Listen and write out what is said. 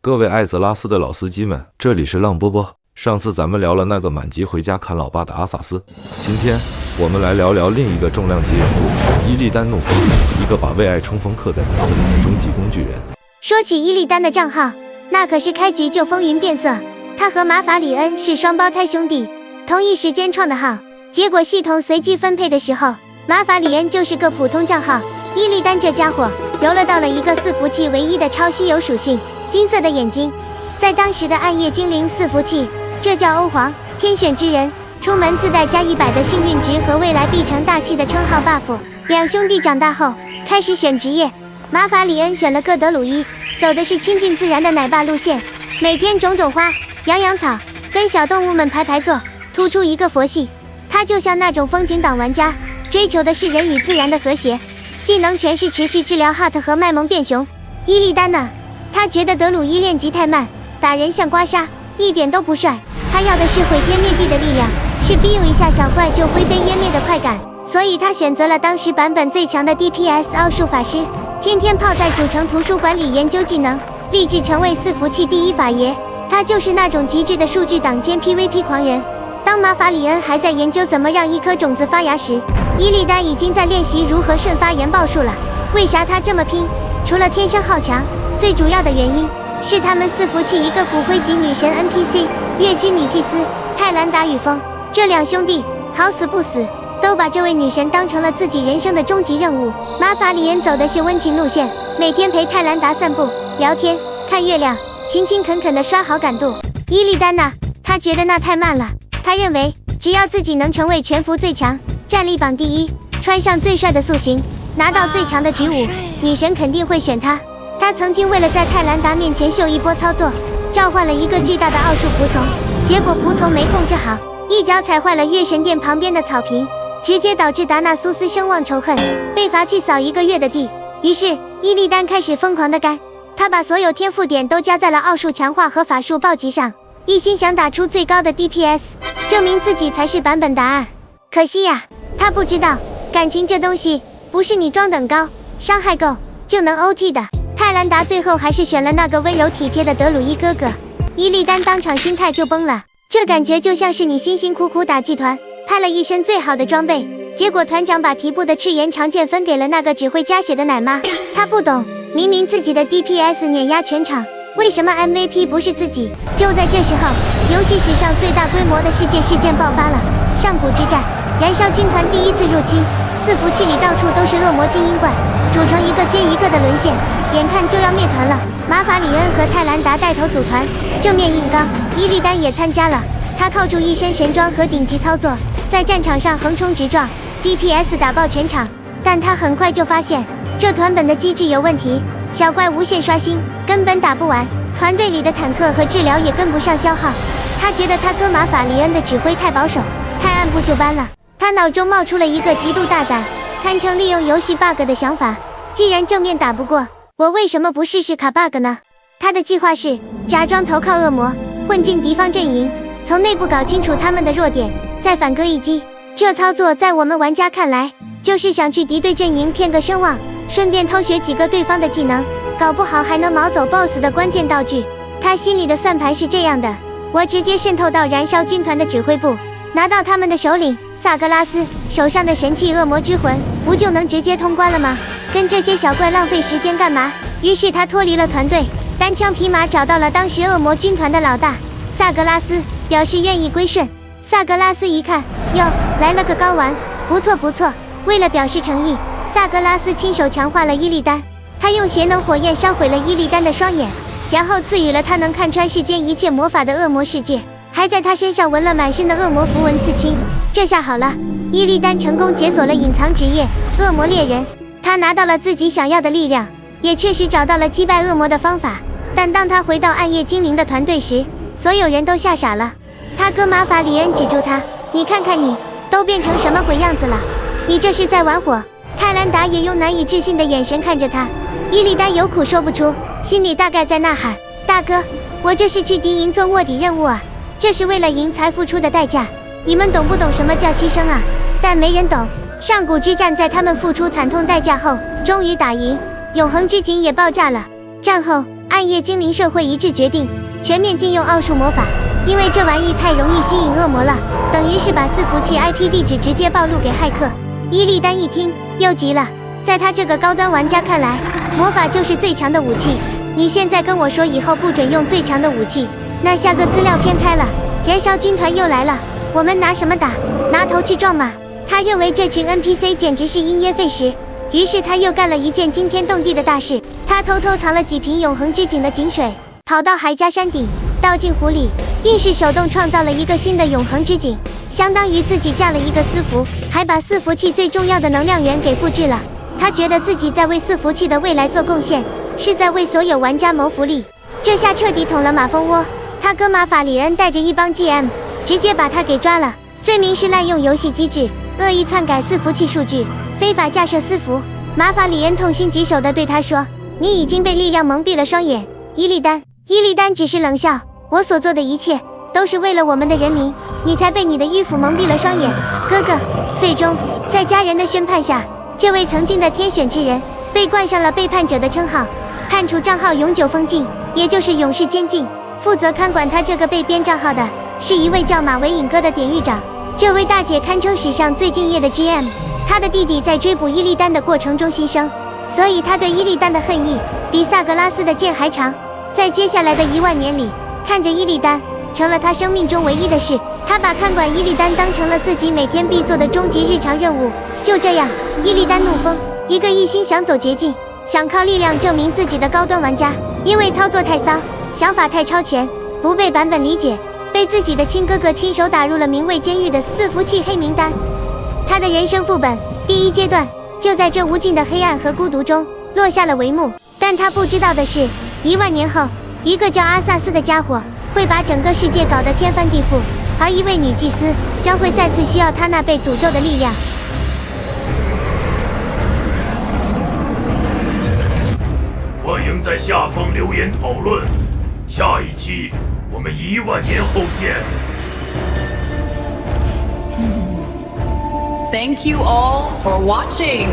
各位艾泽拉斯的老司机们，这里是浪波波。上次咱们聊了那个满级回家看老爸的阿萨斯，今天我们来聊聊另一个重量级人物伊利丹怒风，一个把为爱冲锋刻在骨子里的终极工具人。说起伊利丹的账号，那可是开局就风云变色。他和马法里恩是双胞胎兄弟，同一时间创的号，结果系统随机分配的时候，马法里恩就是个普通账号，伊利丹这家伙揉了到了一个伺服器唯一的超稀有属性——金色的眼睛。在当时的暗夜精灵伺服器，这叫欧皇，天选之人，出门自带加100的幸运值和未来必成大器的称号 buff。两兄弟长大后开始选职业，马法里恩选了个德鲁伊，走的是亲近自然的奶爸路线，每天种种花，养养草，跟小动物们排坐，突出一个佛系。他就像那种风景党玩家，追求的是人与自然的和谐。技能全是持续治疗 HUT 和卖萌变熊。伊利丹呢？他觉得德鲁伊练级太慢，打人像刮痧，一点都不帅。他要的是毁天灭地的力量，是 BU 一下小怪就灰飞烟灭的快感，所以他选择了当时版本最强的 DPS 奥数法师，天天泡在主城图书馆里研究技能，立志成为伺服器第一法爷。他就是那种极致的数据党兼 PVP 狂人。当马法里恩还在研究怎么让一颗种子发芽时，伊利丹已经在练习如何顺发研报术了。为啥他这么拼？除了天生好强，最主要的原因是他们伺服器一个骨灰级女神 NPC 月之女祭司泰兰达与风，这两兄弟好死不死都把这位女神当成了自己人生的终极任务。马法里恩走的是温情路线，每天陪泰兰达散步、聊天、看月亮，勤勤恳恳地刷好感度。伊利丹呢？他觉得那太慢了。他认为只要自己能成为全服最强，战力榜第一，穿上最帅的塑形，拿到最强的局舞，女神肯定会选他。他曾经为了在泰兰达面前秀一波操作，召唤了一个巨大的奥数仆从，结果仆从没控制好，一脚踩坏了月神殿旁边的草坪，直接导致达纳苏斯声望仇恨，被罚去扫1个月的地。于是伊利丹开始疯狂的干，他把所有天赋点都加在了奥数强化和法术暴击上，一心想打出最高的 DPS， 证明自己才是版本答案。可惜呀，他不知道感情这东西不是你装等高，伤害够就能 OT 的。泰兰达最后还是选了那个温柔体贴的德鲁伊哥哥，伊利丹当场心态就崩了。这感觉就像是你辛辛苦苦打季团，派了一身最好的装备，结果团长把提布的赤炎长剑分给了那个只会加血的奶妈。他不懂，明明自己的 DPS 碾压全场，为什么 MVP 不是自己？就在这时候，游戏史上最大规模的世界事件爆发了——上古之战。燃烧军团第一次入侵，伺服器里到处都是恶魔精英怪，主城一个接一个的沦陷，眼看就要灭团了。马法里恩和泰兰达带头组团，正面硬刚，伊利丹也参加了。他靠住一身神装和顶级操作，在战场上横冲直撞， DPS 打爆全场。但他很快就发现这团本的机制有问题，小怪无限刷新，根本打不完，团队里的坦克和治疗也跟不上消耗。他觉得他哥马法里恩的指挥太保守，太按部就班了。他脑中冒出了一个极度大胆，堪称利用游戏 bug 的想法，既然正面打不过，我为什么不试试卡 bug 呢？他的计划是假装投靠恶魔，混进敌方阵营，从内部搞清楚他们的弱点，再反戈一击。这操作在我们玩家看来，就是想去敌对阵营骗个声望，顺便偷学几个对方的技能，搞不好还能毛走 BOSS 的关键道具。他心里的算盘是这样的：我直接渗透到燃烧军团的指挥部，拿到他们的首领萨格拉斯手上的神器恶魔之魂，不就能直接通关了吗？跟这些小怪浪费时间干嘛？于是他脱离了团队，单枪匹马找到了当时恶魔军团的老大萨格拉斯，表示愿意归顺。萨格拉斯一看，哟，来了个高玩，不错不错。为了表示诚意，萨格拉斯亲手强化了伊利丹，他用邪能火焰烧毁了伊利丹的双眼，然后赐予了他能看穿世间一切魔法的恶魔世界，还在他身上纹了满身的恶魔符文刺青。这下好了，伊利丹成功解锁了隐藏职业恶魔猎人，他拿到了自己想要的力量，也确实找到了击败恶魔的方法。但当他回到暗夜精灵的团队时，所有人都吓傻了。他哥马法里恩指住他，你看看你都变成什么鬼样子了，你这是在玩火。泰兰达也用难以置信的眼神看着他，伊利丹有苦说不出，心里大概在呐喊，大哥，我这是去敌营做卧底任务啊，这是为了赢才付出的代价，你们懂不懂什么叫牺牲啊？但没人懂。上古之战在他们付出惨痛代价后终于打赢，永恒之井也爆炸了。战后暗夜精灵社会一致决定全面禁用奥数魔法，因为这玩意太容易吸引恶魔了，等于是把伺服器 IP 地址直接暴露给骇客。伊利丹一听又急了，在他这个高端玩家看来，魔法就是最强的武器。你现在跟我说以后不准用最强的武器，那下个资料片开了，燃烧军团又来了，我们拿什么打？拿头去撞吗？他认为这群 NPC 简直是因噎废食，于是他又干了一件惊天动地的大事，他偷偷藏了几瓶永恒之井的井水，跑到海家山顶，倒进湖里，硬是手动创造了一个新的永恒之井，相当于自己架了一个私服，还把伺服器最重要的能量源给复制了。他觉得自己在为伺服器的未来做贡献，是在为所有玩家谋福利，这下彻底捅了马蜂窝。他哥马法里恩带着一帮 GM 直接把他给抓了，罪名是滥用游戏机制，恶意篡改伺服器数据，非法架设私服。马法里恩痛心疾首地对他说，你已经被力量蒙蔽了双眼。伊利丹只是冷笑，我所做的一切都是为了我们的人民，你才被你的迂腐蒙蔽了双眼，哥哥。最终在家人的宣判下，这位曾经的天选之人被冠上了背叛者的称号，判处账号永久封禁，也就是永世监禁。负责看管他这个被编账号的是一位叫马维隐哥的典狱长，这位大姐堪称史上最敬业的 GM， 她的弟弟在追捕伊利丹的过程中牺牲，所以他对伊利丹的恨意比萨格拉斯的剑还长。在接下来的10000年里，看着伊利丹成了他生命中唯一的事，他把看管伊利丹当成了自己每天必做的终极日常任务。就这样，伊利丹怒疯，一个一心想走捷径，想靠力量证明自己的高端玩家，因为操作太骚，想法太超前，不被版本理解，被自己的亲哥哥亲手打入了名为监狱的伺服器黑名单。他的人生副本第1阶段就在这无尽的黑暗和孤独中落下了帷幕。但他不知道的是，10000年后，一个叫阿萨斯的家伙会把整个世界搞得天翻地覆，而一位女祭司将会再次需要他那被诅咒的力量。欢迎在下方留言讨论，下一期我们10000年后见。Thank you all for watching.